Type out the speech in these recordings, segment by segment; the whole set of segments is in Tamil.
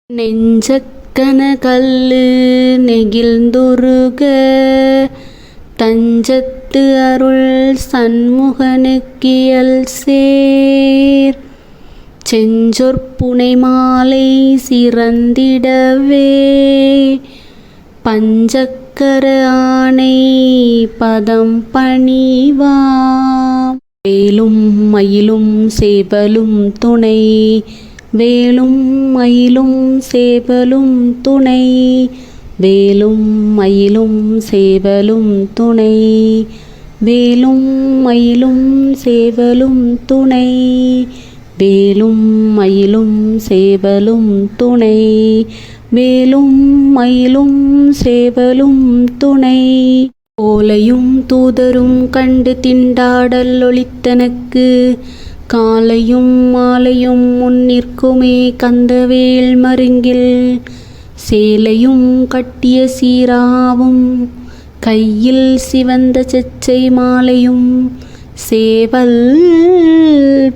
நெஞ்சக்கன கல்லு நெகிழ்ந்துருக தஞ்சத்து அருள் சண்முகனுக்கியல் சேர் செஞ்சொற்புனை மாலை சிறந்திடவே பஞ்சக்கர ஆனை பதம் பணிவாம். வேலும் மயிலும் சேவலும் துணை வேலும் மயிலும் சேவலும் துணை வேலும் மயிலும் சேவலும் துணை வேலும் மயிலும் சேவலும் துணை வேலும் மயிலும் சேவலும் துணை வேலும் மயிலும் சேவலும் துணை. ஓலையும் தூதரும் கண்டு திண்டாடல் ஒளித்தனக்கு காலையும் மாலையும் முன்னிற்குமே கந்தவேல் மருங்கில் சேலையும் கட்டிய சீராவும் கையில் சிவந்த செச்சை மாலையும் சேவல்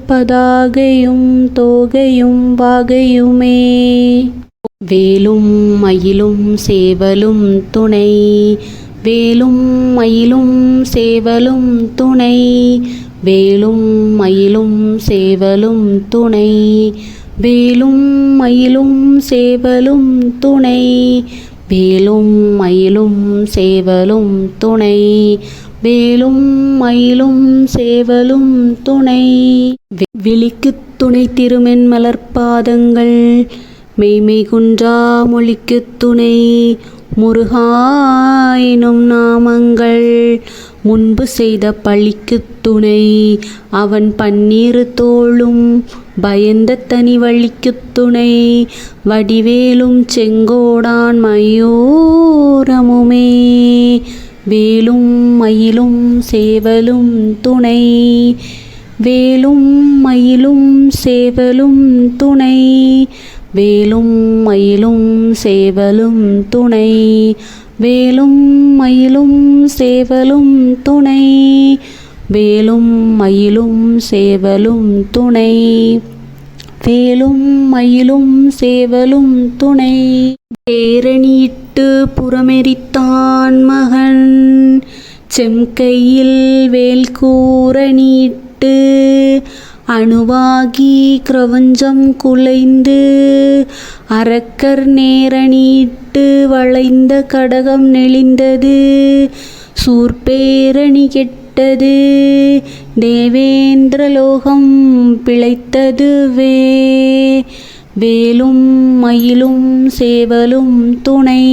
பதாகையும் தோகையும் வாகையுமே. வேலும் மயிலும் சேவலும் துணை வேலும் மயிலும் சேவலும் துணை வேலும் மயிலும் சேவலும் துணை வேலும் மயிலும் சேவலும் துணை வேலும் மயிலும் சேவலும் துணை வேலும் மயிலும் சேவலும் துணை. விழிக்குத் துணை திருமென் மலர்பாதங்கள் மெய்மை குன்றா மொழிக்குத் துணை முருகா எனும் நாமங்கள் முன்பு செய்த பழிக்குத் துணை அவன் பன்னிரு தோளும் பயந்த தனி வழிக்குத் துணை வடிவேலும் செங்கோடான் மயூரமுமே. வேலும் மயிலும் சேவலும் துணை வேலும் மயிலும் சேவலும் துணை வேலும் மயிலும் சேவலும் துணை வேலும் மயிலும் சேவலும் துணை வேலும் மயிலும் சேவலும் துணை வேலும் மயிலும் சேவலும் துணை. பேரணியிட்டு புறமெரித்தான் மகன் செம்கையில் வேல் கூரணியிட்டு அணுவாகி கிரவஞ்சம் குலைந்து அரக்கர் நேரணியிட்டு வளைந்த கடகம் நெளிந்தது சூர்பேரணி கெட்டது தேவேந்திர லோகம் பிழைத்ததுவே. வேலும் மயிலும் சேவலும் துணை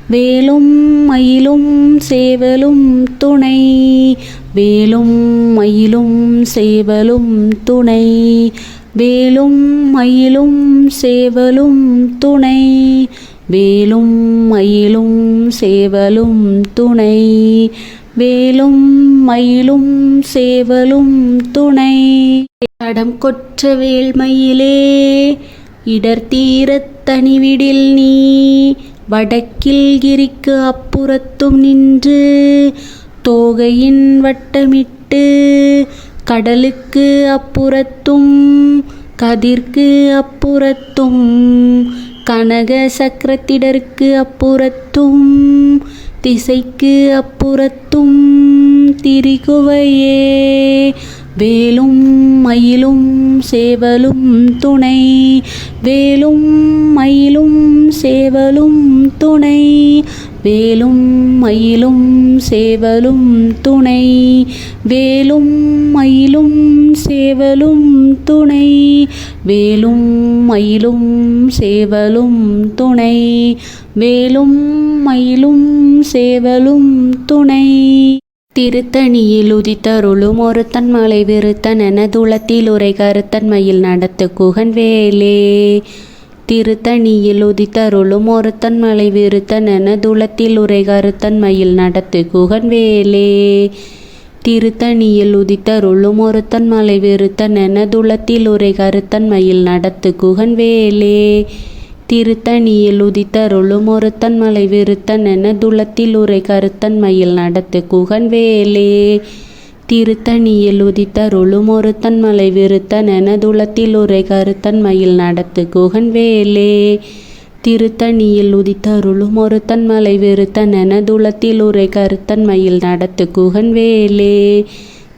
வேலும் மயிலும் சேவலும் துணை வேலும் மயிலும் சேவலும் துணை வேலும் மயிலும் சேவலும் துணை வேலும் மயிலும் சேவலும் துணை வேலும் மயிலும் சேவலும் துணை. தடம் கொற்ற வேல்மயிலே இடர்தீரத் தனிவிடில் நீ வடக்கில் கிரிக்கு அப்புறத்தும் நின்று தோகையின் வட்டமிட்டு கடலுக்கு அப்புறத்தும் கதிர்க்கு அப்புறத்தும் கனக சக்கரத்திடற்கு அப்புறத்தும் திசைக்கு அப்புறத்தும் திரிகுவையே. வேலும் மயிலும் சேவலும் துணை வேலும் மயிலும் சேவலும் துணை வேலும் மயிலும் சேவலும் துணை வேலும் மயிலும் சேவலும் துணை வேலும் மயிலும் சேவலும் துணை வேலும் மயிலும் சேவலும் துணை. திருத்தணியில் உதித்தருளும் ஒருத்தன் மலை விருத்தன் என துளத்தில் உரை கருத்தன் மயில் நடத்து குகன் வேலே. திருத்தணியில் உதித்தருளும் ஒருத்தன் மலை விருத்தன் என துளத்தில் உரை கருத்தன் மயில் நடத்து குகன் வேலே. திருத்தணியில் உதித்தருளும் ஒருத்தன் மலை விருத்தன் என துளத்தில் உரை கருத்தன் மயில் நடத்து குகன் வேலே. திருத்தணியில் உதித்தருளும் ஒருத்தன் மலை விருத்தன் என துளத்தில் உரை கருத்தன் மயில் நடத்து குகன் வேலே. திருத்தணியில் உதித்தருளும் ஒருத்தன் மலை விருத்தன் எனதுளத்தில் உரை கருத்தன் மயில் நடத்து குகன் வேலே. திருத்தணியில் உதித்தருளும் ஒருத்தன் மலை விருத்தன் எனதுளத்தில் உரை கருத்தன் மயில் நடத்து குகன் வேலே.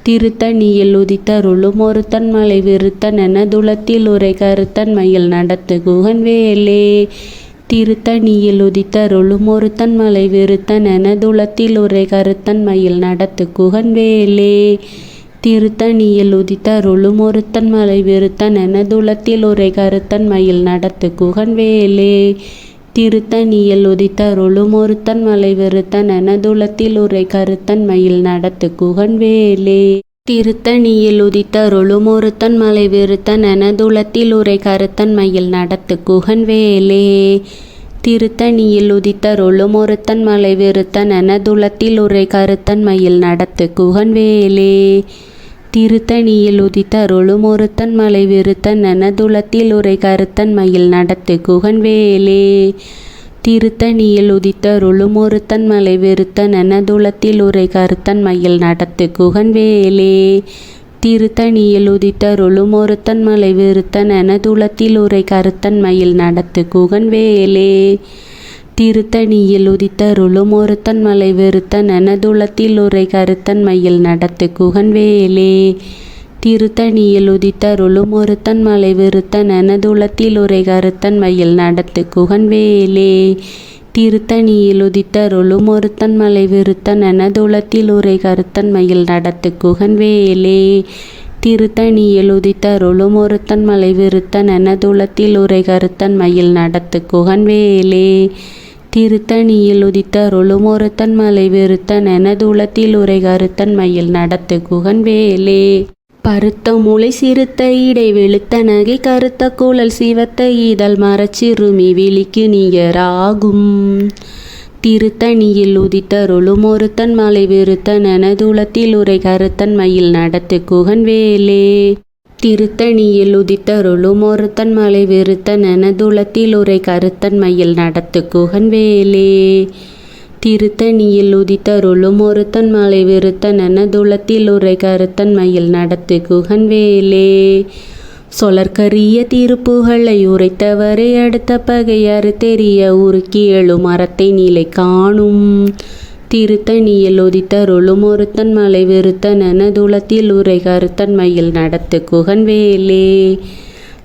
திருத்தணியில் உதித்தருளும் ஒருத்தன் மலை விருத்தன் எனதுளத்தில் உரை கருத்தன் மயில் நடத்து குகன் வேலே. திருத்தணியில் உதித்தருளும் ஒருத்தன் மலை விருத்தன் எனதுளத்தில் உரை கருத்தன் மயில் நடத்து குகன் வேலே. திருத்தணியில் உதித்தருளும் ஒருத்தன் மலை விருத்தன் எனதுளத்தில் உரை கருத்தன் மயில் நடத்து குகன் வேலே. திருத்தணியில் உதித்தருளும் ஒருத்தன் மலை விருத்தன் எனதுளத்தில் உரை கருத்தன் மயில் நடத்து குகன் வேலே. திருத்தணியில் உதித்தருளும் ஒருத்தன் மலை விருத்தன் எனதுளத்தில் உரை கருத்தன் மயில் நடத்து குகன் வேலே. திருத்தணியில் உதித்தருளும் ஒருத்தன் மலை விருத்தன் எனதுளத்தில் உரை கருத்தன் மயில் நடத்து குகன் வேலே. திருத்தணியில் உதித்தருளும் ஒருத்தன் மலை விருத்தன் எனதுளத்தில் உரை கருத்தன் மயில் நடத்து குகன் வேலே. திருத்தணியில் உதித்தருளும் ஒருத்தன் மலை விருத்தன் எனதுளத்தில் உரை கருத்தன் மயில் நடத்து குகன் வேலே. திருத்தணியில் உதித்தருளும் ஒருத்தன் மலை விருத்தன் எனதுளத்தில் உரை கருத்தன் மயில் நடத்து குகன் வேலே. திருத்தணியில் உதித்தருளும் ஒருத்தன் மலை விருத்தன் எனதுளத்தில் உரை கருத்தன் மயில் நடத்து குகன் வேலே. திருத்தணியில் உதித்தருளும் ஒருத்தன் மலை விருத்தன் எனதுளத்தில் உரை கருத்தன் மயில் நடத்து குகன் வேலே. திருத்தணியில் உதித்தருளும் ஒருத்தன் மலை விருத்தன் எனதுளத்தில் உரை கருத்தன் மயில் நடத்து குகன் வேலே. திருத்தணியில் உதித்தருளும் ஒருத்தன் மலை விருத்தன் எனதுளத்தில் உரை கருத்தன் மயில் நடத்து குகன் வேலே. திருத்தணியில் உதித்தருளும் ஒருத்தன் மலை விருத்தன் எனதுளத்தில் உரை கருத்தன் மயில் நடத்து குகன் வேலே. பருத்த முளை சிறுத்த இடை வெளுத்த நகை கருத்த குழல் சிவத்த இதழ் மரச்சிறுமி விழிக்கு நிகராகும். திருத்தணியில் உதித்தருளும் ஒருத்தன் மலை விருத்தன் எனதுளத்தில் உரை கருத்தன் மயில் நடத்து குகன் வேலே. திருத்தணியில் உதித்தருளும் ஒருத்தன் மலை விருத்தன் எனதுளத்தில் உரை கருத்தன் மயில் நடத்து குகன் வேலே. திருத்தணியில் உதித்தருளும் ஒருத்தன் மலை விருத்தன் எனதுளத்தில் உரை கருத்தன் மயில் நடத்து குகன் வேலே. சொலற்கரிய திருப்புகளை உரைத்தவரை அடுத்த பகையறு தெரிய உருக்கி எழும் மரத்தை நிலை காணும். திருத்தணியில் உதித்தருளும் ஒருத்தன் மலை விருத்தன் எனதுளத்தில் உரை கருத்தன் மயில் நடத்து குகன் வேலே.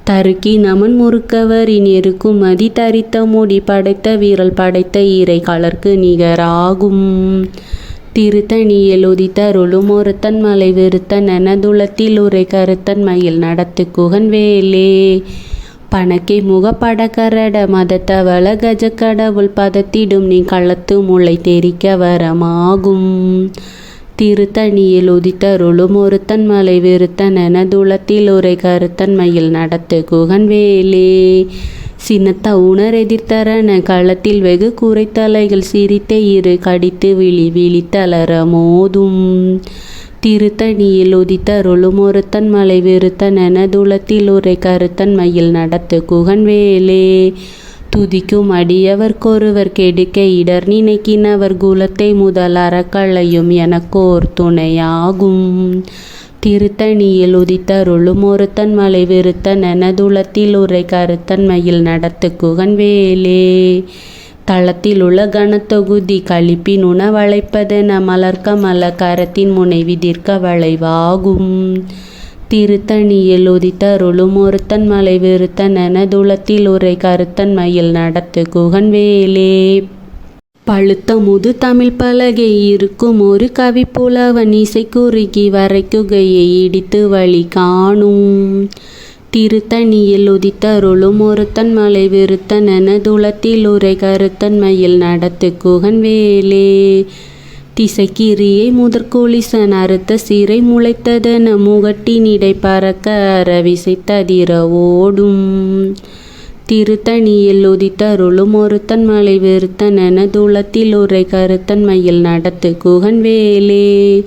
தருக்கி நமன் முறுக்கவரின் இருக்கும் மதி தரித்த முடி படைத்த வீரல் படைத்த இறை கலர்க்கு நிகராகும். திருத்தணியில் உதித்தருளும் ஒருத்தன் மலை விருத்தன் எனதுளத்தில் உரை கருத்தன் மயில் நடத்து குகன் வேலே. பணக்கை முகப்படக்கரட மதத்தவள கஜக்கடவுள் பதத்திடும் நீ களத்து முளை தெரிக்க வரமாகும். திருத்தணியில் உதித்தருளும் ஒருத்தன் மலை விருத்தன் எனதுளத்தில் உரை கருத்தன் மயில் நடத்து குகன் வேலே. சின்னத்த உணர் எதிர்த்தரன களத்தில் வெகு குறைத்தலைகள் சிரித்த இரு கடித்து விழி விழித்தளர மோதும். திருத்தணியில் உதித்தருளும் ஒருத்தன் மலை விருத்தன் எனதுளத்தில் உரை கருத்தன் மயில் நடத்து குகன் வேலே. துதிக்கும் அடியவர்க்கொருவர் கெடுக்க இடர் நினைக்கினவர் குலத்தை முதல் அறக்களையும் எனக்கோர் துணையாகும். திருத்தணியில் உதித்தருளும் ஒருத்தன் மலை விருத்தன் எனதுளத்தில் உரை கருத்தன் மயில் நடத்து குகன் வேலே. தளத்தில் உள்ள கனத்தொகுதி கழிப்பின் உணவளைப்பதென மலர்க்க மல கரத்தின் முனை விதிர்க்க வளைவாகும். திருத்தணியில் உதித்தருளும் ஒருத்தன் மலை விருத்தன் எனதுளத்தில் உரை கருத்தன் மயில் நடத்து குகன் வேலே. பழுத்த முது தமிழ் பலகை இருக்கும் ஒரு கவி புலவன் இசை குறுகி வரைக்குகையை இடித்து வழி காணும். திருத்தணியில் உதித்தருளும் ஒருத்தன் மலை விருத்தன் எனதுளத்தில் உரை கருத்தன் மயில் நடத்து குகன் வேலே. திசைக்கிரியை முதற்குளிசன் அறுத்த சிறை முளைத்ததென முகட்டினிடை பறக்க அரவிசைத்ததிர ஓடும். திருத்தணியில் உதித்தருளும் ஒருத்தன் மலை விருத்தன் எனதுளத்தில் உரை கருத்தன் மயில் நடத்து குகன் வேலே.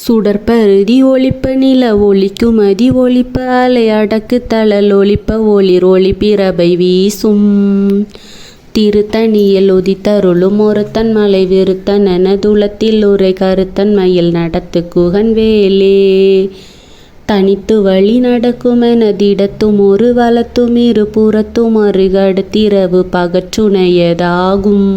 சுடற்பருதி ஒளிப்ப நில ஒளிக்கும் அதி ஒளிப்ப அலை அடக்கு தளல் ஒளிப்ப ஒளிர் ஒளி பிரபை வீசும். திருத்தணியில் உதித்தருளும் ஒருத்தன் மலை விருத்தன் எனதுளத்தில் உரை கருத்தன் மயில் நடத்து குகன் வேலே. தனித்து வழி நடக்குமெனதிடத்தும் ஒரு வலத்தும் இரு புறத்தும் அருகடுத்திரவு பகற்றுணையதாகும்.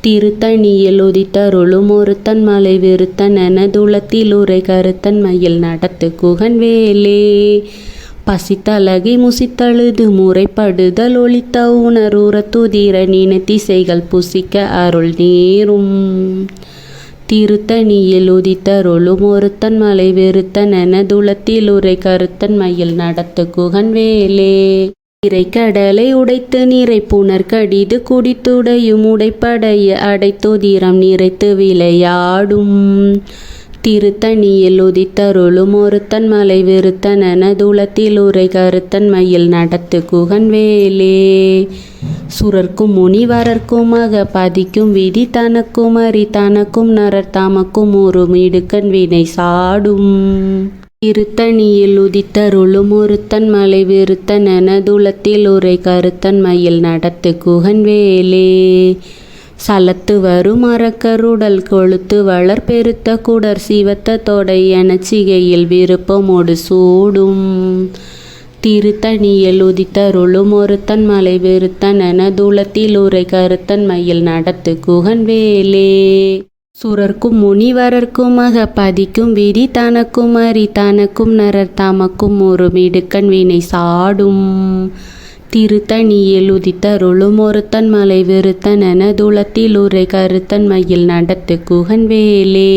திருத்தணியில் உதித்தருளும் ஒருத்தன் மலை விருத்தன் எனதுளத்தில் உரை கருத்தன் மயில் நடத்து குகன் வேலே. பசித்தலகை முசித்தழுது முறைப்படுதல் ஒளித்த உணர்வுற துதிர நின திசைகள் புசிக்க அருள் நேரும். திருத்தணியில் உதித்தருளும் ஒருத்தன் மலை விருத்தன் எனதுளத்தில் உரை கருத்தன் மயில் நடத்து குகன் வேலே. இறைக்கடலை உடைத்து நிறை புனர் கடிது குடித்துடையும் உடைப்படைய அடைத்துதிரம் நிறைத்து விளையாடும். திருத்தணியில் உதித்தருளும் ஒருத்தன் மலை விருத்தன் எனதுளத்தில் உரை கருத்தன் மயில் நடத்து குகன் வேலே. சுரர்க்கும் முனிவரர்க்கும் பதிக்கும் விதி தனக்கும் அறி தனக்கும் நரர் தமக்கும் ஒரு இடுக்கண் வினை சாடும். திருத்தணியில் உதித்தருளும் ஒருத்தன் மலை விருத்தன் எனதுளத்தில் உரை கருத்தன் மயில் நடத்து குகன் வேலே. சலத்து வரும் மரக்கருடல் கொழுத்து வளர் பெருத்த குடர் சிவத்த தொடை எனச்சிகையில் விருப்பமோடு சூடும். திருத்தணியில் உதித்தருளும் ஒருத்தன் மலை விருத்தன் எனதுளத்தில் உரை கருத்தன் மயில் நடத்து குகன் வேலே. சுரர்க்கும் முனிவரர்க்கும் பதிக்கும் விதி தனக்கும் அறி தனக்கும் நரர் தமக்கும் ஒரு இடுக்கண் வினை சாடும். திருத்தணியில் உதித்தருளும் ஒருத்தன் மலை விருத்தன் எனதுளத்தில் உரை கருத்தன் மயில் நடத்து குகன் வேலே.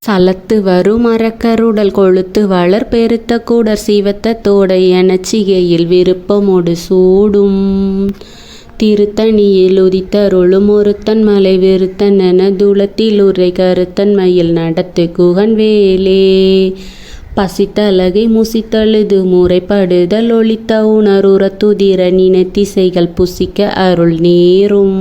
சலத்து வரும் மரக்கருடல் கொழுத்து வளர் பெருத்த குடர் சிவத்த தோடை எனச்சிகையில் விருப்பமோடு சூடும். திருத்தணியில் உதித்தருளும் ஒருத்தன் மலை விருத்தன் எனதுளத்தில் உரை கருத்தன் மயில் நடத்து குகன் வேலே. பசித்தலகை முசித்தழுது முறைப்படுதல் ஒளித்த உணர்வுற துதிர நின திசைகள் புசிக்க அருள் நேரும்.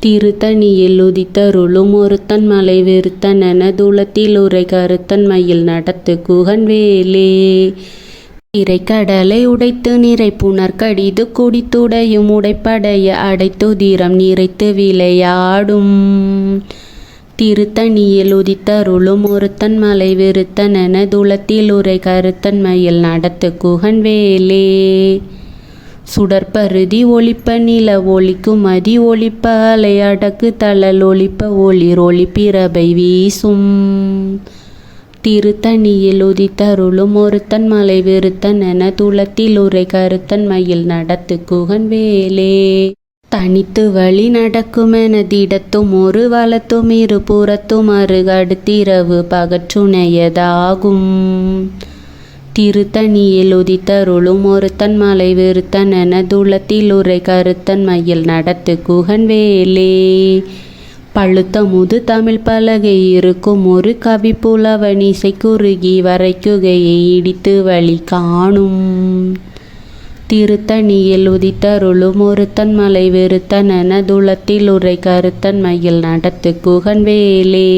திருத்தணியில் உதித்தருளும் ஒருத்தன் மலை விருத்தன் எனதுளத்தில் உரை கருத்தன் மயில் நடத்து குகன் வேலே. இறைக்கடலை உடைத்து நிறை புனர் கடிது குடித்துடையும் உடைப்படைய அடைத்துதிரம் நிறைத்து விளையாடும். திருத்தணியில் உதித்தருளும் ஒருத்தன் மலை விருத்தன் எனதுளத்தில் உரை கருத்தன் மயில் நடத்து குகன் வேலே. சுடற்பருதி ஒளிப்ப நில ஒளிக்கும் மதி ஒளிப்ப அலை அடக்கு தளல் ஒளிப்ப ஒளிர் ஒளிப்பிரபை வீசும். திருத்தணியில் உதித்தருளும் ஒருத்தன் மலை விருத்தன் எனதுளத்தில் உரை கருத்தன் மயில் நடத்து குகன் வேலே. தனித்து வழி நடக்குமெனதிடத்தும் ஒரு வலத்தும் இரு புறத்தும் அருகடுத்திரவு பகற்றுணையதாகும். திருத்தணியில் உதித்தருளும் ஒருத்தன் மலை விருத்தன் எனதுளத்தில் உரை கருத்தன் மயில் நடத்து குகன் வேலே. பழுத்த முது தமிழ் பலகை இருக்கும் ஒரு கவி புலவன் இசை குறுகி வரைக்குகையை இடித்து வழி காணும். திருத்தணியில் உதித்தருளும் ஒருத்தன் மலை விருத்தன் எனதுளத்தில் உரை கருத்தன் மயில் நடத்து குகன் வேலே.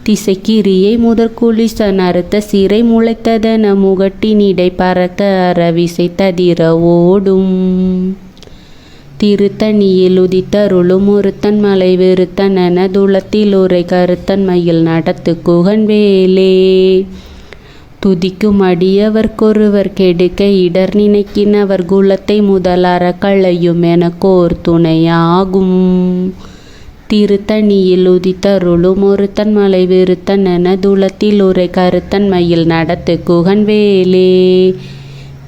திசைக்கிரியை முதற்குளிச நறுத்த சிறை முளைத்ததென முகட்டினிடை பறக்க அறவிசை ததிர ஓடும். திருத்தணியில் உதித்தருளும் ஒருத்தன் மலை விருத்தன் எனதுளத்தில் உரை கருத்தன் மயில் நடத்து குகன் வேலே. துதிக்கும் அடியவர்க்கொருவர் கெடுக்க இடர் நினைக்கினவர் குலத்தை முதலற களையும் எனக்கோர் துணையாகும். திருத்தணியில் உதித்தருளும் ஒருத்தன் மலை விருத்தன் எனதுளத்தில் உரை கருத்தன் மயில் நடத்து குகன் வேலே.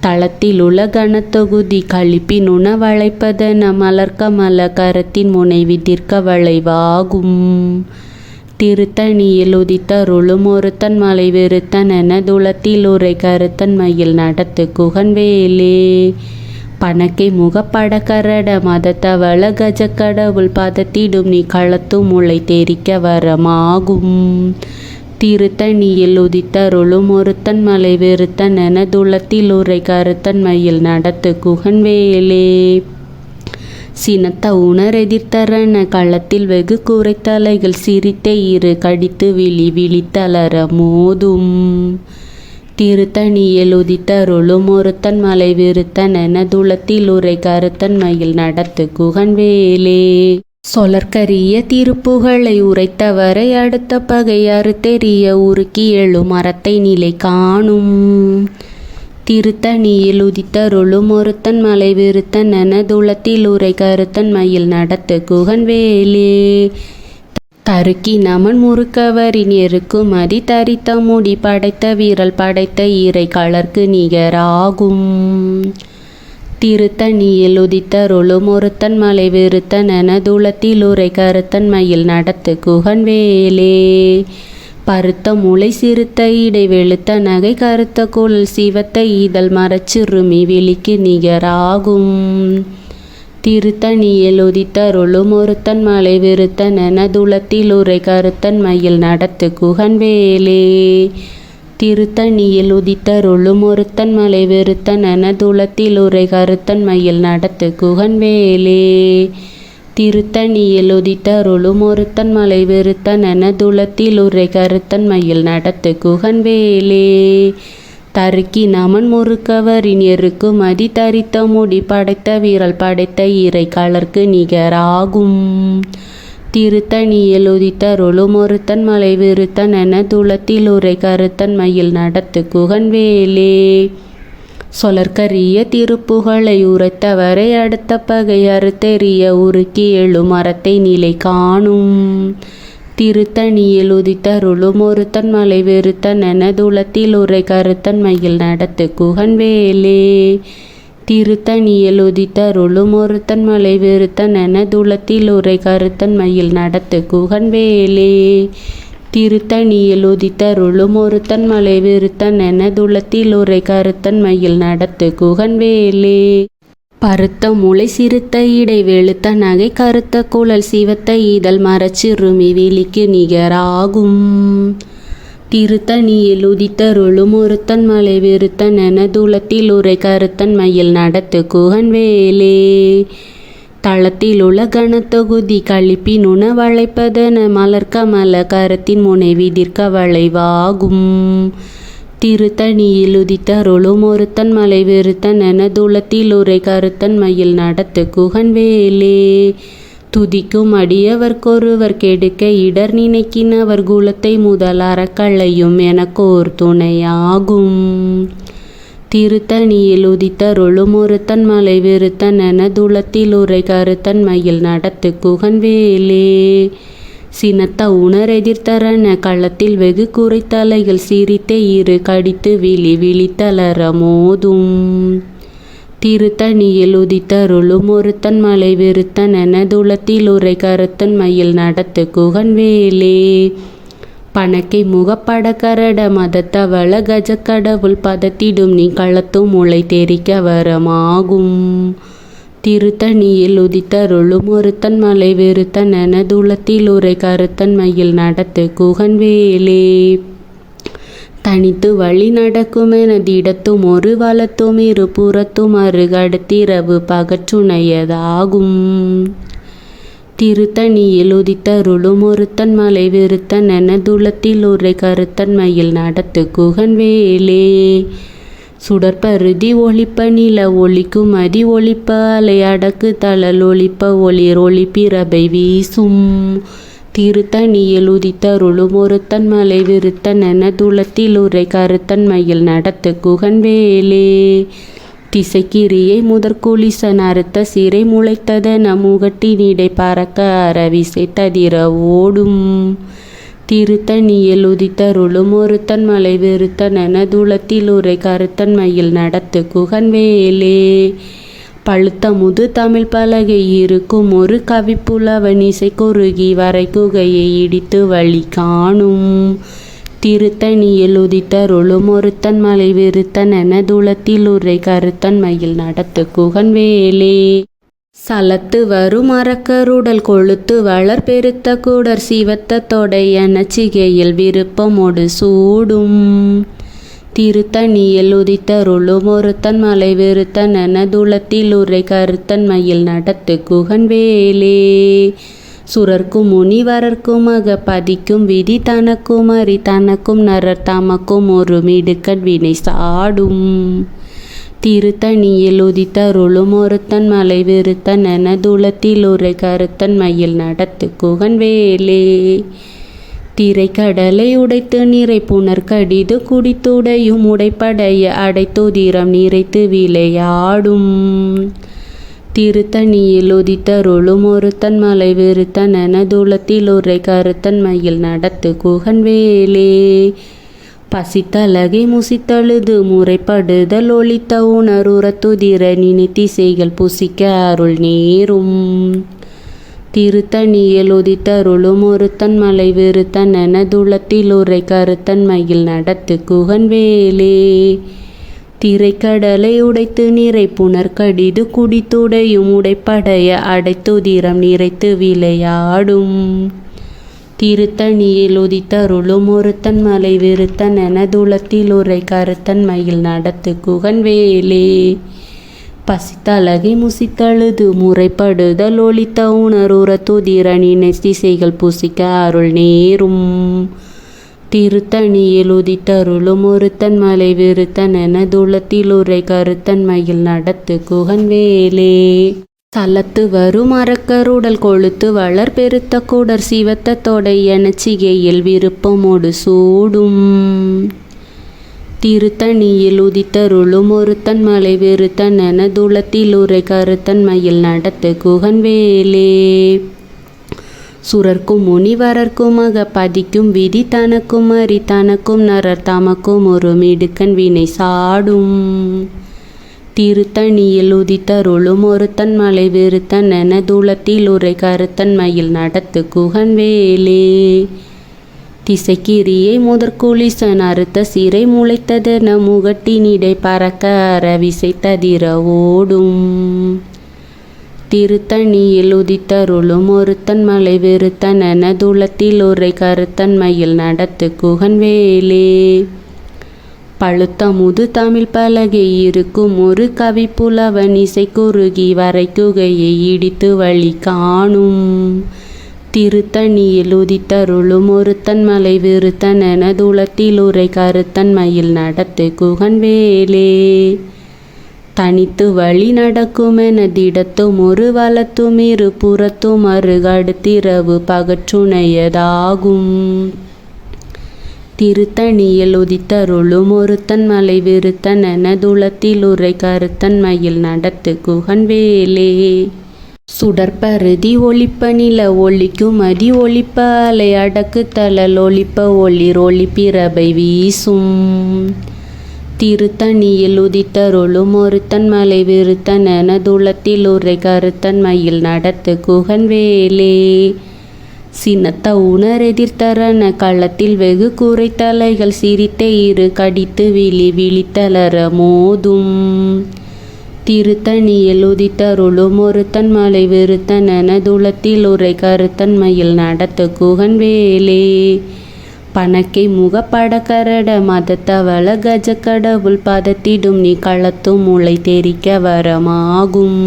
தளத்தில் உள்ள கனத்தொகுதி கழிப்பின் உணவழைப்பதென மலர்கமல கரத்தின் முனைவி தீர்க்க வளைவாகும். திருத்தணியில் உதித்தருளும் ஒருத்தன் மலை விருத்தன் எனதுளத்தில் உரை கருத்தன் மயில் நடத்து குகன் வேலே. பணக்கை முகப்பட கரட மதத்தவள கஜக்கடவுள் பதத்திடும் நீ களத்து முளை தெரிக்க வரமாகும். திருத்தணியில் உதித்தருளும் ஒருத்தன் மலை விருத்தன் எனதுளத்தில் உரை கருத்தன் மயில் நடத்து குகன் வேலே. சினத்த உணர் எதிர்த்தரன களத்தில் வெகு குறைத்தலைகள் சிரித்த இரு கடித்து விழி விழித்தளர மோதும். திருத்தணியில் உதித்தருளும் ஒருத்தன் மலை விருத்தன் என துளத்தில் உரை கருத்தன் மயில் நடத்து குகன்வேலே. சொலற்கரிய திருப்புகழை உரைத்தவரை அடுத்த பகை அறுத்தெறிய உருக்கி எழும் மரத்தை நிலை காணும். திருத்தணியில் உதித்தருளும் ஒருத்தன் மலை விருத்தன் என துளத்தில் உரை கருத்தன் மயில் நடத்து குகன்வேலே. தருக்கி நமன் முறுக்கவரின் எருக்குமதி தரித்த முடி படைத்த வீரல் படைத்த ஈரை கலர்க்கு நிகராகும். திருத்தணியில் உதித்தருளும் ஒருத்தன் மலை விருத்தன் என துளத்தில் உரை கருத்தன் மயில் நடத்து குகன்வேலே. பருத்த முளை சிறுத்த இடை வெளுத்த நகை கருத்த குழல் சிவத்த ஈதல் மரச்சிறுமி விழிக்கு நிகராகும். திருத்தணியில் உதித்தருளும் ஒருத்தன் மலை விருத்தன் என துளத்தில் உரை கருத்தன் மயில் நடத்து குகன்வேலே. திருத்தணியில் உதித்தருளும் ஒருத்தன் மலை விருத்தன் என துளத்தில் உரை கருத்தன் மயில் நடத்து குகன்வேலே. திருத்தணியில் உதித்தருளும் ஒருத்தன் மலை விருத்தன் என துளத்தில் உரை கருத்தன் மயில் நடத்து குகன்வேலே. தருக்கி நமன் முறுக்கவரின் எருக்குமதி தரித்த முடி படைத்த வீரல் படைத்த ஈரை கலர்க்கு நிகராகும். திருத்தணியில் உதித்தருளும் ஒருத்தன் மலை விருத்தன் என துளத்தில் உரை கருத்தன் மயில் நடத்து குகன்வேலே. சொலற்கரிய திருப்புகழை உரைத்தவரை அடுத்த பகை அறுத்தெறிய உருக்கி எழும் மரத்தை நிலை காணும். திருத்தணியில் உதித்தருளும் ஒருத்தன் மலை விருத்தன் என துளத்தில் உரை கருத்தன் மயில் நடத்து குகன்வேலே. திருத்தணியில் உதித்தருளும் ஒருத்தன் மலை விருத்தன் என துளத்தில் உரை கருத்தன் மயில் நடத்து குகன்வேலே. திருத்தணியில் உதித்தருளும் ஒருத்தன் மலை விருத்தன் என துளத்தில் உரை கருத்தன் மயில் நடத்து குகன்வேலே. பருத்த முளை சிறுத்த இடை வெளுத்த நகை கருத்த குழல் சிவத்த ஈதல் மரச்சிறுமி விழிக்கு நிகராகும். திருத்தணியில் உதித்தருளும் ஒருத்தன் மலை விருத்தன் என துளத்தில் உரை கருத்தன் மயில் நடத்து குகன்வேலே. தளத்தில் உள்ள கனத்தொகுதி கழிப்பின் உணவழைப்பதென மலர்கமல கரத்தின் முனை விதிர்க்க வளைவாகும். திருத்தணியில் உதித்தருளும் ஒருத்தன் மலை விருத்தன் என துளத்தில் உரை கருத்தன் மயில் நடத்து குகன்வேலே. துதிக்கும் அடியவர்க்கொருவர் கெடுக்க இடர் நினைக்கினவர் குலத்தை முதல் அறக்களையும் எனக்கோர் துணையாகும். திருத்தணியில் உதித்தருளும் ஒருத்தன் மலை விருத்தன் என துளத்தில் உரை கருத்தன் மயில் நடத்து குகன்வேலே. சினத்த உணர் எதிர்த்தரன களத்தில் வெகு குறைத்தலைகள் சிரித்த இரு கடித்து விழி விழித்தளர மோதும். திருத்தணியில் உதித்தருளும் ஒருத்தன் மலை விருத்தன் என துளத்தில் உரை கருத்தன் மயில் நடத்து குகன்வேலே. பணக்கை முகப்பட கரட மதத்தவள கஜக்கடவுள் பதத்திடும் நீ களத்தும் முளை தெரிக்க வரமாகும். திருத்தணியில் உதித்தருளும் ஒருத்தன் மலை விருத்தன் என துளத்தில் உரை கருத்தன் மயில் நடத்து குகன்வேலே. தனித்து வழி நடக்கும் என திடத்தும் ஒரு வலத்தும் இரு புறத்தும் அருகடுத்திரவு பகற்றுணையதாகும். திருத்தணியில் உதித்தருளும் ஒருத்தன் மலை விருத்தன் என துளத்தில் உரை கருத்தன் மயில் நடத்து குகன்வேலே. சுடற்பருதி ஒளிப்ப நில ஒளிக்கும் அதி ஒளிப்ப அலை அடக்கு தளல் ஒளிப்ப ஒளிர் ஒளிப்பிரபை வீசும். திருத்தணியில் உதித்தருளும் ஒருத்தன் மலை விருத்தன் என துளத்தில் உரை கருத்தன் மயில் நடத்து குகன்வேலே. திசைக்கிரியை முதற்குளிசன் அறுத்த சிறை முளைத்ததென முகட்டினிடை பறக்க அறவிசை ததிர ஓடும். திருத்தணியில் உதித்தருளும் ஒருத்தன் மலை விருத்தன் என துளத்தில் உரை கருத்தன் மயில் நடத்து குகன்வேலே. பழுத்த முது தமிழ் பலகை இருக்கும் ஒரு கவிப்புலவன் இசை குறுகி வரை குகையை இடித்து வழி காணும். திருத்தணியில் உதித்தருளும் ஒருத்தன் மலை விருத்தன் என துளத்தில் உரை கருத்தன் மயில் நடத்து குகன்வேலே. சலத்து வரும் மரக்கருடல் கொழுத்து வளர் பெருத்த கூடர் சிவத்த தொடை என சிகையில் விருப்பமோடு சூடும். திருத்தணியில் உதித்தருளும் ஒருத்தன் மலை விருத்தன் என துளத்தில் உரை கருத்தன் மயில் நடத்து குகன்வேலே. சுரர்க்கும் முனிவரர்க்கும் பதிக்கும் விதி தனக்கும் அறி தனக்கும் நரர் தமக்கும் ஒரு மிடுக்கண் வினை சாடும். திருத்தணியில் உதித்தருளும் ஒருத்தன் மலை விருத்தன் எனதுளத்தில் உரை கருத்தன் மயில் நடத்து குகன் வேலே. திரைக்கடலை உடைத்து நிறை புனர் கடிது குடித்துடையும் உடைப்படைய அடைத்துதிரம் நிறைத்து விளையாடும். திருத்தணியில் உதித்தருளும் ஒருத்தன் மலை விருத்தன் எனதுளத்தில் உரை கருத்தன் மயில் நடத்து குகன் வேலே. பசித்தலகை முசித்தழுது முறைப்படுதல் ஒளித்த உணருறத்துதிர நினைத்திசைகள் புசிக்க அருள் நேரும். திருத்தணியில் உதித்தருளும் ஒருத்தன் மலை விருத்தன் எனதுளத்தில் உரை கருத்தன் மயில் நடத்து குகன் வேலே. திரைக்கடலை உடைத்து நிறை புனர் கடிது குடித்துடையும் உடைப்படைய அடைத்துதிரம் நிறைத்து விளையாடும். திருத்தணியில் உதித்தருளும் ஒருத்தன் மலை விருத்தன் எனதுளத்தில் உரை கருத்தன் மயில் நடத்து குகன் வேலே. பசித்தலகை முசித்தழுது முறைப்படுதல் ஒளித்த உணருறத்துதிர நினைத்திசைகள் புசிக்க அருள் நேரும். திருத்தணியில் உதித்தருளும் ஒருத்தன் மலை விருத்தன் எனதுளத்தில் உரை கருத்தன் மயில் நடத்து குகன் வேலே. சலத்து வரும் அரக்கருடல் கொழுத்து வளர் பெருத்த குடர் சிவத்த தொடை எனச்சிகையில் விருப்பமோடு சூடும். திருத்தணியில் உதித்தருளும் ஒருத்தன் மலை விருத்தன் எனதுளத்தில் உரை கருத்தன் மயில் நடத்து குகன் வேலே. சுரர்க்கும் முனிவரர்க்கும் பதிக்கும் விதி தனக்கும் அறி தனக்கும் நரர் தமக்கும் ஒரு மிடுக்கண் வினை சாடும். திருத்தணியில் உதித்தருளும் ஒருத்தன் மலை விருத்தன் எனதுளத்தில் உரை கருத்தன் மயில் நடத்து குகன் வேலே. திசைக்கிரியை முதற்குளிசன் அறுத்த சிறை முளைத்ததென முகட்டினிடை பறக்க அற விசைத்ததிர ஓடும். திருத்தணியில் உதித்தருளும் ஒருத்தன் மலை விருத்தன் எனதுளத்தில் உரை கருத்தன் மயில் நடத்து குகன் வேலே. பழுத்த முது தமிழ் பலகை இருக்கும் ஒரு கவி புலவன் இசை குறுகி வரைக்குகையை இடித்து வழி காணும். திருத்தணியில் உதித்தருளும் ஒருத்தன் மலை விருத்தன் எனதுளத்தில் உரை கருத்தன் மயில் நடத்து குகன் வேலே. தனித்து வழி நடக்குமென திடத்தும் ஒரு வலத்தும் இரு புறத்தும் அருகடுத்திரவு பகற்றுணையதாகும். திருத்தணியில் உதித்தருளும் ஒருத்தன் மலை விருத்தன் எனதுளத்தில் உரை கருத்தன் மயில் நடத்து குகன் வேலே. சுடற்பருதி ஒளிப்ப நில ஒளிக்கும் அதி ஒளிப்ப அலை அடக்கு தளல் ஒளிப்ப ஒளிர் ஒளிப்பிரபை வீசும். திருத்தணியில் உதித்தருளும் ஒருத்தன் மலை விருத்தன் எனதுளத்தில் உரை கருத்தன் மயில் நடத்து குகன் வேலே. சினத்த உணர் எதிர்த்தரன களத்தில் வெகு குறைத்தலைகள் சிரித்த இரு கடித்து விழித்தளர மோதும். திருத்தணியில் உதித்தருளும் ஒருத்தன் மலை விருத்தன் எனதுளத்தில் உரை கருத்தன் மயில் நடத்து குகன் வேலே. பணக்கை முகப்பட கரட மதத்தவள கஜ கடவுள் பதத்திடும் நீ களத்தும் முளை தெரிக்க வரமாகும்.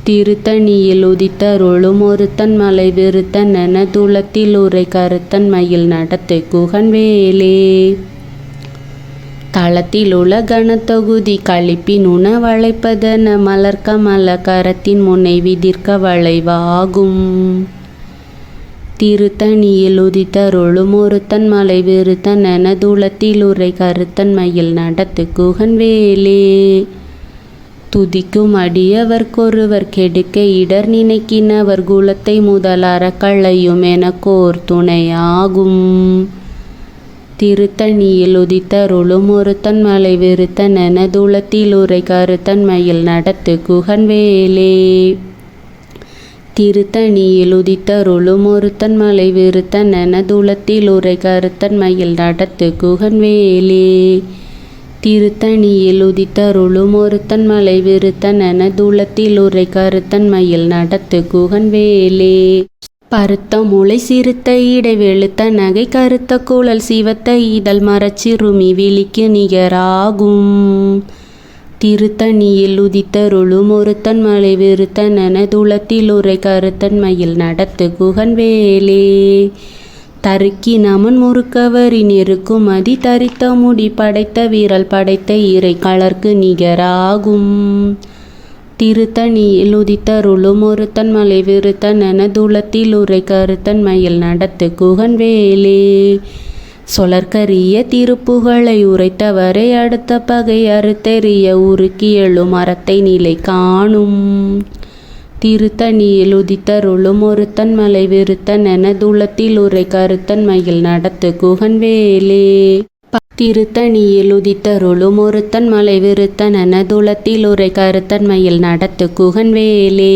திருத்தணியில் உதித்தருளும் ஒருத்தன் மலை விருத்தன் எனதுளத்தில் உரை கருத்தன் மயில் நடத்து குகன் வேலே. தளத்தில் உள்ள கனத்தொகுதி கழிப்பின் உணவழைப்பதென மலர்க்க மல கரத்தின் முனை விதிர்க்க வளைவாகும். திருத்தணியில் உதித்தருளும் ஒருத்தன் மலை விருத்தன் எனதுளத்தில் உரை கருத்தன் மயில் நடத்து குகன் வேலே. துதிக்கும் அடியவர்க்கொருவர் கெடுக்க இடர் நினைக்கினவர் குலத்தை முதல் அறக்களையும் எனக்கோர் துணையாகும். திருத்தணியில் உதித்தருளும் ஒருத்தன் மலை விருத்தன் எனதுளத்தில் உரை கருத்தன் மயில் நடத்து குகன் வேலே. திருத்தணியில் உதித்தருளும் ஒருத்தன் மலை விருத்தன் எனதுளத்தில் உரை கருத்தன் மயில் நடத்து குகன் வேலே. திருத்தணியில் உதித்தருளும் ஒருத்தன் மலை விருத்தன் எனதுளத்தில் உரை கருத்தன் மயில் நடத்து குகன் வேலே. பருத்த முளை சிறுத்த இடை வெளுத்த நகை கருத்த குழல் சிவத்த இதழ் மரச்சிறுமி விழிக்கு நிகராகும். திருத்தணியில் உதித்தருளும் ஒருத்தன் மலை விருத்தன் எனதுளத்தில் உரை கருத்தன் மயில் நடத்து குகன்வேலே. தருக்கி நமன் முறுக்கவரின் இருக்கும் மதி தரித்த முடி படைத்த வீரல் படைத்த இறை கலர்க்கு நிகராகும். திருத்தணியில் உதித்தருளும் ஒருத்தன் மலை விருத்தன் எனதுளத்தில் உரை கருத்தன் மயில் நடத்து குகன்வேலே. சொலற்கரிய திருப்புகழை உரைத்தவரை அடுத்த பகை அறுத்தெறிய உருக்கி எழும் மரத்தை நிலை காணும். திருத்தணியில் உதித்தருளும் ஒருத்தன் மலை விருத்தன் எனதுளத்தில் உரை கருத்தன் மயில் நடத்து குகன்வேலே. திருத்தணியில் உதித்தருளும் ஒருத்தன் மலை விருத்தன் எனதுளத்தில் உரை கருத்தன் மயில் நடத்து குகன்வேலே.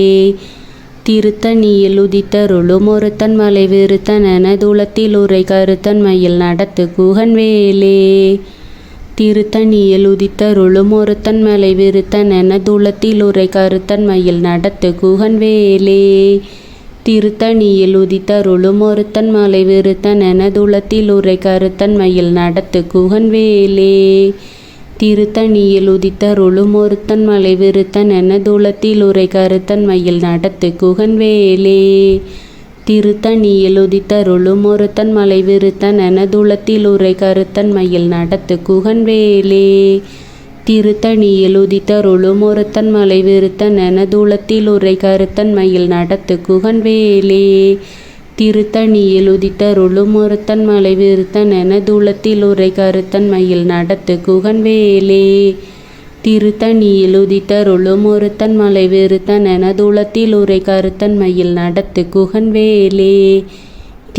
திருத்தணியில் உதித்தருளும் ஒருத்தன் மலை விருத்தன் எனதுளத்தில் உரை கருத்தன் மயில் நடத்து குகன்வேலே. திருத்தணியில் உதித்தருளும் ஒருத்தன் மலை விருத்தன் எனதுளத்தில் உரை கருத்தன் மயில் நடத்து குகன்வேலே. திருத்தணியில் உதித்தருளும் ஒருத்தன் மலை விருத்தன் எனதுளத்தில் உரை கருத்தன் மயில் நடத்து குகன்வேலே. திருத்தணியில் உதித்தருளும் ஒருத்தன் மலை விருத்தன் எனதுளத்தில் உரை கருத்தன் மயில் நடத்து குகன்வேலே. திருத்தணியில் உதித்தருளும் ஒருத்தன் மலை விருத்தன் எனதுளத்தில் உரை கருத்தன் மயில் நடத்து குகன்வேலே. திருத்தணியில் உதித்தருளும் ஒருத்தன் மலை விருத்தன் எனதுளத்தில் உரை கருத்தன் மயில் நடத்து குகன்வேலே. திருத்தணியில் உதித்தருளும் ஒருத்தன் மலை விருத்தன் எனதுளத்தில் உரை கருத்தன் மயில் நடத்து குகன்வேலே. திருத்தணியில் உதித்தருளும் ஒருத்தன் மலை விருத்தன் எனதுளத்தில் உரை கருத்தன் மயில் நடத்து குகன்வேலே.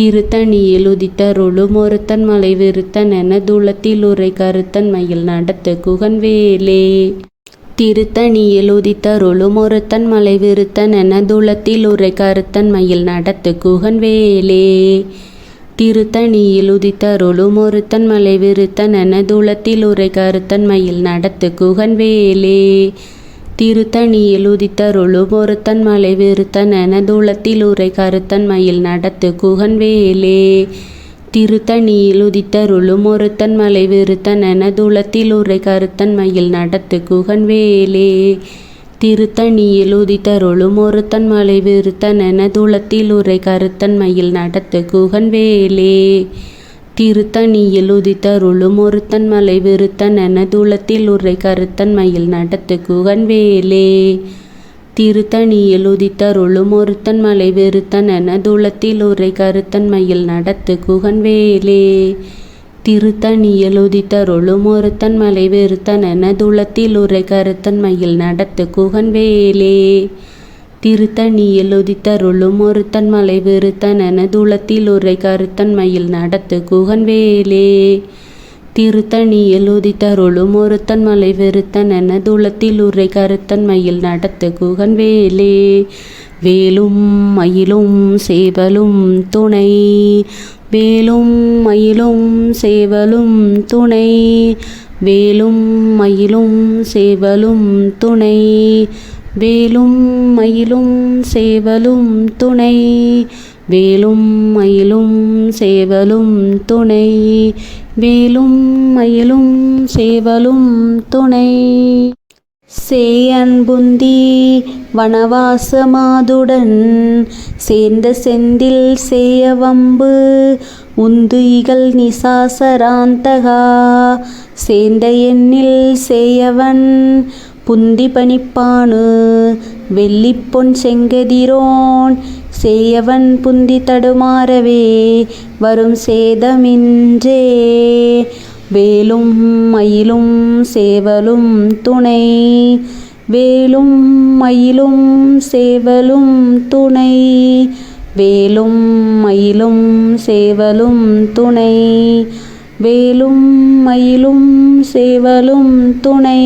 திருத்தணியில் உதித்தருளும் ஒருத்தன் மலை விருத்தன் எனதுளத்தில் உரை கருத்தன் மயில் நடத்து குகன்வேலே. திருத்தணியில் உதித்தருளும் ஒருத்தன் மலை விருத்தன் எனதுளத்தில் உரை கருத்தன் மயில் நடத்து குகன்வேலே. திருத்தணியில் உதித்தருளும் ஒருத்தன் மலை விருத்தன் எனதுளத்தில் உரை கருத்தன் மயில் நடத்து குகன்வேலே. திருத்தணியில் உதித்தருளும் ஒருத்தன் மலை விருத்தன் எனதுளத்தில் உரை கருத்தன் மயில் நடத்து குகன்வேலே. திருத்தணியில் உதித்தருளும் ஒருத்தன் மலை விருத்தன் எனதுளத்தில் உரை கருத்தன் மயில் நடத்து குகன்வேலே. திருத்தணியில் உதித்தருளும் ஒருத்தன் மலை விருத்தன் எனதுளத்தில் உரை கருத்தன் மயில் நடத்து குகன்வேலே. திருத்தணியில் உதித்தருளும் ஒருத்தன் மலை விருத்தன் எனதுளத்தில் உரை கருத்தன் மயில் நடத்து குகன்வேலே. திருத்தணியில் உதித்தருளும் ஒருத்தன் மலை விருத்தன் எனதுளத்தில் உரை கருத்தன் மயில் நடத்து குகன்வேலே. திருத்தணியில் உதித்தருளும் ஒருத்தன் மலை விருத்தன் எனதுளத்தில் உரை கருத்தன் மயில் நடத்து குகன்வேலே. திருத்தணியில் உதித்தருளும் ஒருத்தன் மலை விருத்தன் எனதுளத்தில் உரை கருத்தன் மயில் நடத்து குகன்வேலே. திருத்தணியில் உதித்தருளும் ஒருத்தன் மலை விருத்தன் எனதுளத்தில் உரை கருத்தன் மயில் நடத்து குகன்வேலே. வேலும் மயிலும் சேவலும் துணை. வேலும் மயிலும் சேவலும் துணை. வேலும் மயிலும் சேவலும் துணை. வேலும் மயிலும் சேவலும் துணை. வேலும் மயிலும் சேவலும் துணை. வேலும் மயிலும் சேவலும் துணை. சேயன்புந்தி வனவாசமாதுடன் சேர்ந்த செந்தில் சேயவம்பு உந்து இகல் நிசாசராந்தகா சேர்ந்த எண்ணில் சேயவன் புந்தி பணிப்பானு வெள்ளிப்பொன் செங்கதிரோன் சேயவன் புந்தி தடுமாறவே வரும் சேதமின்றே. வேலும் மயிலும் சேவலும் துணை. வேலும் மயிலும் சேவலும் துணை. வேலும் மயிலும் சேவலும் துணை. வேலும் மயிலும் சேவலும் துணை.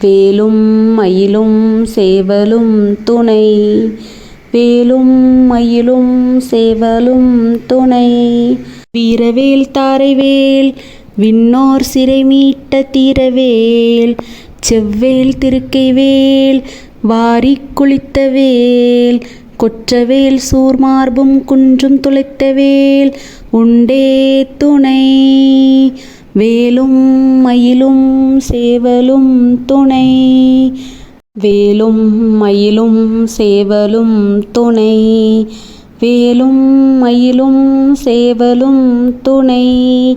வேலும் மயிலும் சேவலும் துணை. வேலும் மயிலும் சேவலும் துணை. வீரவேல் தாரைவேல் விண்ணோர் சிறை மீட்ட தீரவேல் செவ்வேல் திருக்கைவேல் வாரிக் குளித்தவேல் கொற்றவேல் சூர்மார்பும் குன்றும் துளைத்தவேல் உண்டே துணை. வேலும் மயிலும் சேவலும் துணை. வேலும் மயிலும் சேவலும் துணை. வேலும் மயிலும் சேவலும் துணை.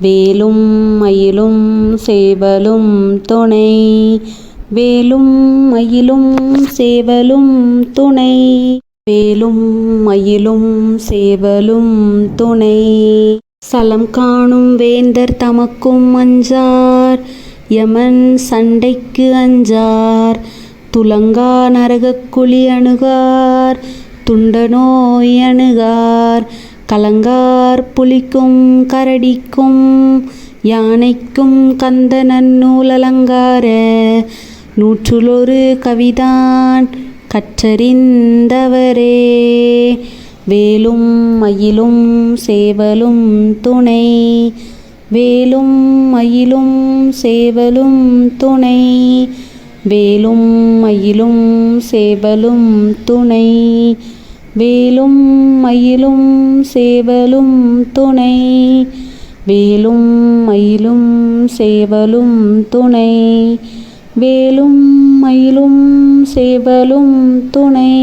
வேலும் மயிலும் சேவலும் துணை. வேலும் மயிலும் சேவலும் துணை. வேலும் மயிலும் சேவலும் துணை. சலம் காணும் வேந்தர் தமக்கும் அஞ்சார். யமன் சண்டைக்கு அஞ்சார். துலங்கா நரகக் குழி அணுகார். துண்ட நோய் அணுகார். கலங்கார் புலிக்கும் கரடிக்கும் யானைக்கும் கந்த நன்னூல் அலங்கார நூற்றுலொரு கவிதான் கற்றறிந்தவரே. வேலும் மயிலும் சேவலும் துணை. வேலும் மயிலும் சேவலும் துணை. வேலும் மயிலும் சேவலும் துணை. வேலும் மயிலும் சேவலும் துணை. வேலும் மயிலும் சேவலும் துணை. வேலும் மயிலும் சேவலும் துணை.